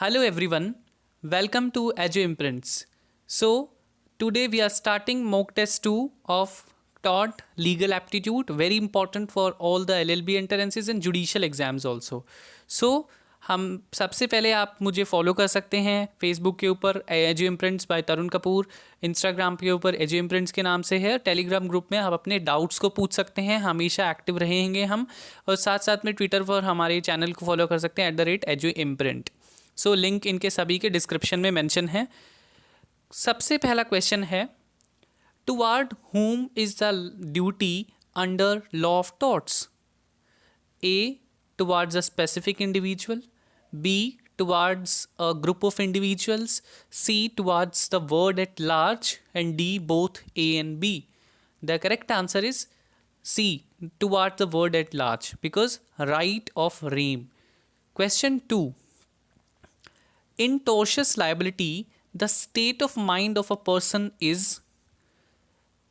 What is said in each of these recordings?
Hello everyone, welcome to Edu Imprints. So, today we are starting mock test 2 of TOT legal aptitude, very important for all the LLB entrances and judicial exams also. So, हम सबसे पहले आप मुझे follow कर सकते हैं Facebook के ऊपर edu imprints bye Tarun Kapoor, Instagram के ऊपर एजू इम्प्रिंट्स के नाम से है, टेलीग्राम ग्रुप में आप अपने डाउट्स को पूछ सकते हैं, हमेशा एक्टिव रहेंगे हम। और साथ साथ में ट्विटर पर हमारे चैनल को फॉलो कर सकते हैं @एजू इम्प्रिंट। सो लिंक इनके सभी के डिस्क्रिप्शन में मेंशन है। सबसे पहला क्वेश्चन है, toward whom is the duty under law of torts? A. Towards a specific individual. B. Towards a group of individuals. C. Towards the word at large. And D. Both A and B. The correct answer is C. Towards the word at large, because right of rem. Question 2. In tortious liability, the state of mind of a person is: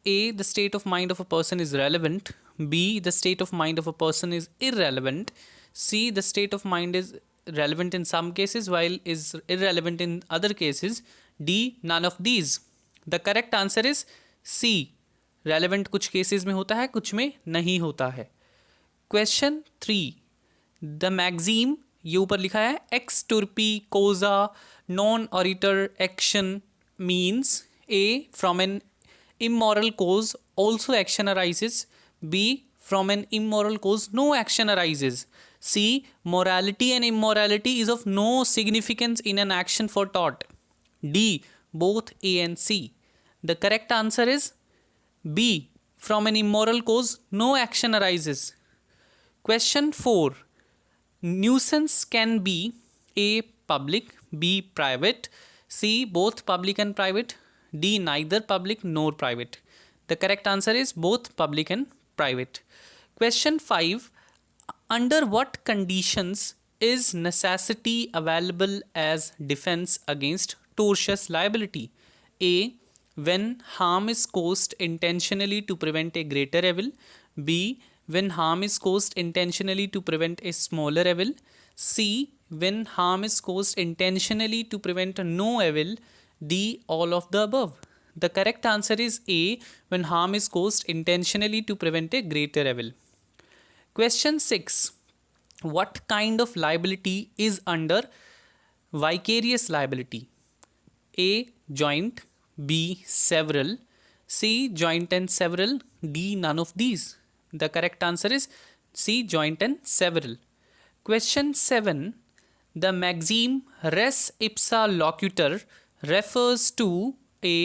A. The state of mind of a person is relevant. B. The state of mind of a person is irrelevant. C. The state of mind is relevant in some cases while is irrelevant in other cases. D. None of these. The correct answer is C. Relevant कुछ cases में होता है, कुछ में नहीं होता है. Question 3. The maxim, ये ऊपर लिखा है, ex turpi causa non oritur action means: A. From an immoral cause also action arises. B. From an immoral cause no action arises. C. Morality and immorality is of no significance in an action for tort. D. Both A and C. The correct answer is B. From an immoral cause no action arises. Question 4. Nuisance can be: A. Public. B. Private. C. Both public and private. D. Neither public nor private. The correct answer is both public and private. Question 5. Under what conditions is necessity available as defense against tortious liability? A. When harm is caused intentionally to prevent a greater evil. B. When harm is caused intentionally to prevent a smaller evil. C. When harm is caused intentionally to prevent no evil. D. All of the above. The correct answer is A. When harm is caused intentionally to prevent a greater evil. Question 6. What kind of liability is under vicarious liability? A. Joint. B. Several. C. Joint and several. D. None of these. The correct answer is C. Joint and several. Question 7. The maxim res ipsa loquitur refers to A.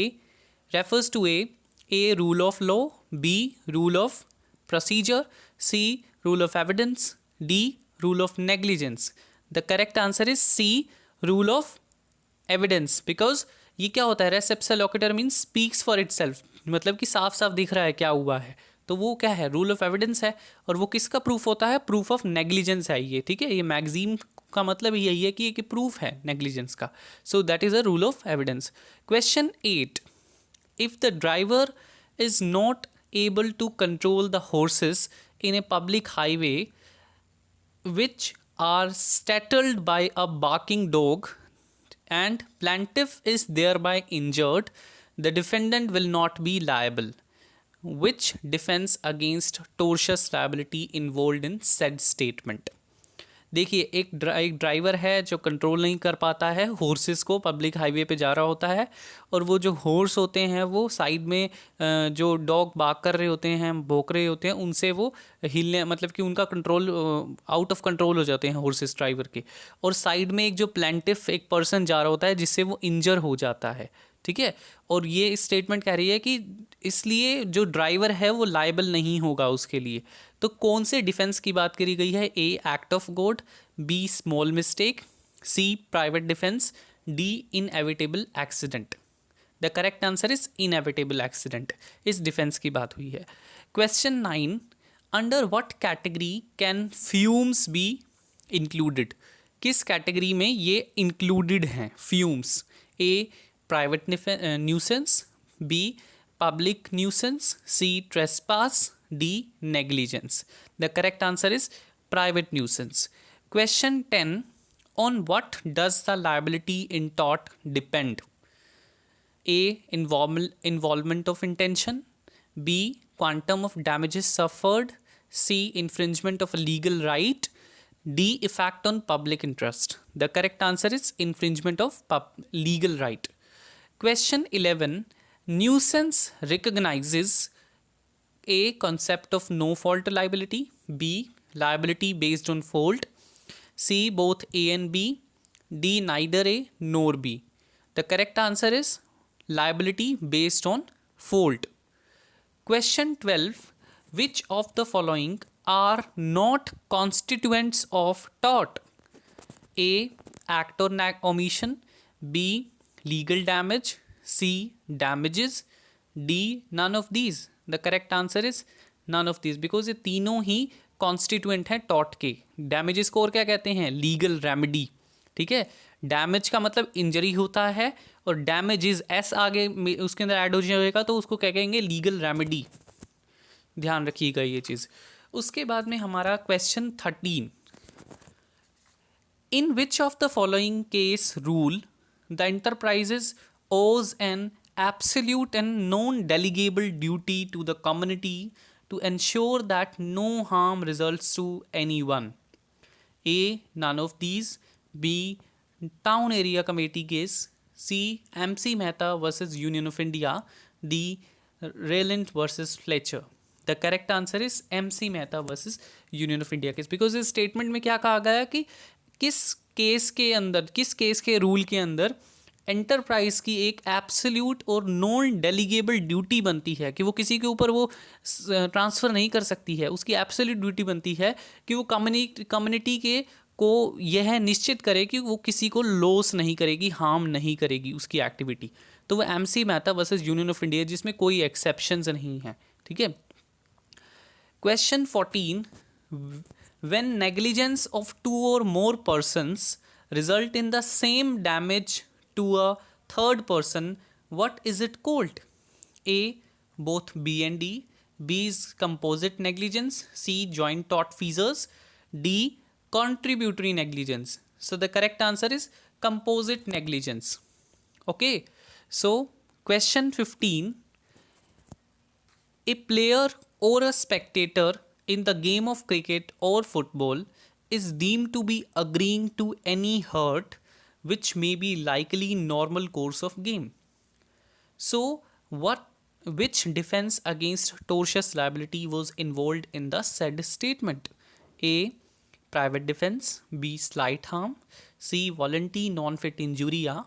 Rule of law. B. Rule of procedure. C. Rule of evidence. D. Rule of negligence. The correct answer is C. Rule of evidence, because ये क्या होता है, res ipsa loquitur means speaks for itself, मतलब कि साफ साफ दिख रहा है क्या हुआ है, तो वो क्या है, रूल ऑफ एविडेंस है। और वो किसका प्रूफ होता है, प्रूफ ऑफ नेग्लिजेंस है ये, ठीक है। ये मैगजीम का मतलब यही है कि प्रूफ है नेग्लिजेंस का। So that is a rule of evidence. Question 8. If the driver is not able to control the horses in a public highway which are startled by a barking dog and plaintiff is thereby injured, the defendant will not be liable. Which defense against tortious liability involved in said statement? देखिए, एक driver है जो control नहीं कर पाता है horses को, public highway पे जा रहा होता है, और वो जो हॉर्स होते हैं वो साइड में जो डॉग बाग कर रहे होते हैं, भौंक रहे होते हैं, उनसे वो हिलने, मतलब कि उनका कंट्रोल आउट ऑफ कंट्रोल हो जाते हैं हॉर्सेस ड्राइवर के। और साइड में एक जो प्लेंटिफ एक पर्सन जा रहा होता है जिससे वो इंजर हो जाता है, ठीक है। और ये स्टेटमेंट कह रही है कि इसलिए जो ड्राइवर है वो लायबल नहीं होगा उसके लिए। तो कौन से डिफेंस की बात करी गई है? A. Act of God. B. Small mistake. C. Private defence. D. Inevitable accident. The correct answer is inevitable accident. इस डिफेंस की बात हुई है। Question 9. Under what category can fumes be included? किस कैटेगरी में ये इंक्लूडेड हैं fumes? A. Private nuisance. B. public nuisance. C. Trespass. D. Negligence. The correct answer is private nuisance. Question 10. On what does the liability in tort depend? A. Involvement of intention. B. Quantum of damages suffered. C. Infringement of a legal right. D. Effect on public interest. The correct answer is infringement of legal right. Question 11. Nuisance recognizes A. Concept of no fault liability. B. Liability based on fault. C. Both A and B. D. Neither A nor B. The correct answer is liability based on fault. Question 12. Which of the following are not constituents of tort? A. Act or omission. B. Legal damage. C. Damages. D. None of these. The correct answer is none of these, because ये तीनों ही constituent हैं taught के. Damages को और क्या कहते हैं? Legal remedy. ठीक है, डैमेज का मतलब इंजरी होता है, और डैमेजेस एस आगे उसके अंदर ऐड हो जाएगा तो उसको क्या कहेंगे? Legal remedy. ध्यान रखिएगा ये चीज़. उसके बाद में हमारा question 13. In which of the following case rule the enterprises owes an absolute and non-delegable duty to the community to ensure that no harm results to anyone? A. None of these. B. Town area committee case. C. MC Mehta versus Union of India. D. Rayland versus Fletcher. The correct answer is MC Mehta versus Union of India case, because इस statement में क्या कहा गया कि किस case के अंदर, किस केस के रूल के अंदर एंटरप्राइज की एक एब्सोल्यूट और नॉन डेलीगेबल ड्यूटी बनती है कि वो किसी के ऊपर वो ट्रांसफ़र नहीं कर सकती है. उसकी एब्सोल्यूट ड्यूटी बनती है कि वो कम्युनिटी के को यह निश्चित करे कि वो किसी को लॉस नहीं करेगी, हार्म नहीं करेगी उसकी एक्टिविटी. तो वो MC Mehta versus union of India, जिसमें कोई एक्सेप्शंस नहीं है. ठीक है. Question 14. When negligence of 2 or more persons result in the same damage to a third person, what is it called? A. Both B and D. B is composite negligence. C. Joint tortfeasors. D. Contributory negligence. So the correct answer is composite negligence. Okay. So question 15. A player or a spectator in the game of cricket or football is deemed to be agreeing to any hurt which may be likely normal course of game. So which defense against tortious liability was involved in the said statement? A. Private defense. B. Slight harm. C. Voluntary non-fit injuria.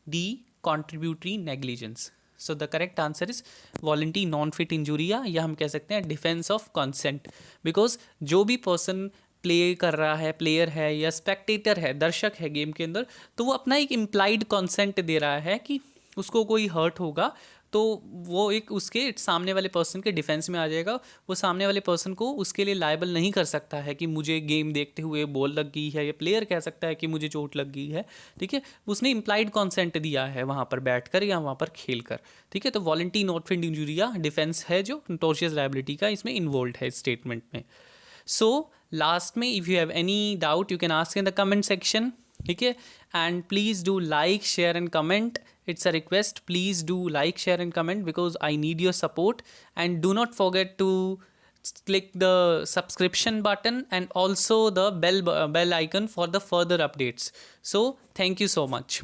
D. Contributory negligence. So the correct answer is voluntary non-fit injuria, या हम कह सकते हैं defence of consent. Because जो भी person play कर रहा है, प्लेयर है या स्पेक्टेटर है, दर्शक है गेम के अंदर, तो वो अपना एक इम्प्लाइड कंसेंट दे रहा है कि उसको कोई हर्ट होगा, तो वो एक उसके सामने वाले पर्सन के डिफेंस में आ जाएगा. वो सामने वाले पर्सन को उसके लिए लायबल नहीं कर सकता है कि मुझे गेम देखते हुए बॉल लग गई है, या प्लेयर कह सकता है कि मुझे चोट लग गई है. ठीक है, उसने इम्प्लाइड कॉन्सेंट दिया है वहाँ पर बैठ कर या वहाँ पर खेल कर. ठीक है, तो वॉलंटरी नॉट फिट इंजुरिया डिफेंस है जो टॉर्शियस लायबिलिटी का इसमें इन्वॉल्व है स्टेटमेंट में. सो लास्ट में if you have any doubt you can ask in the comment section. ठीक है, and please do like, share and comment. It's a request, please do like, share and comment, because I need your support. And do not forget to click the subscription button and also the bell icon for the further updates. So thank you so much.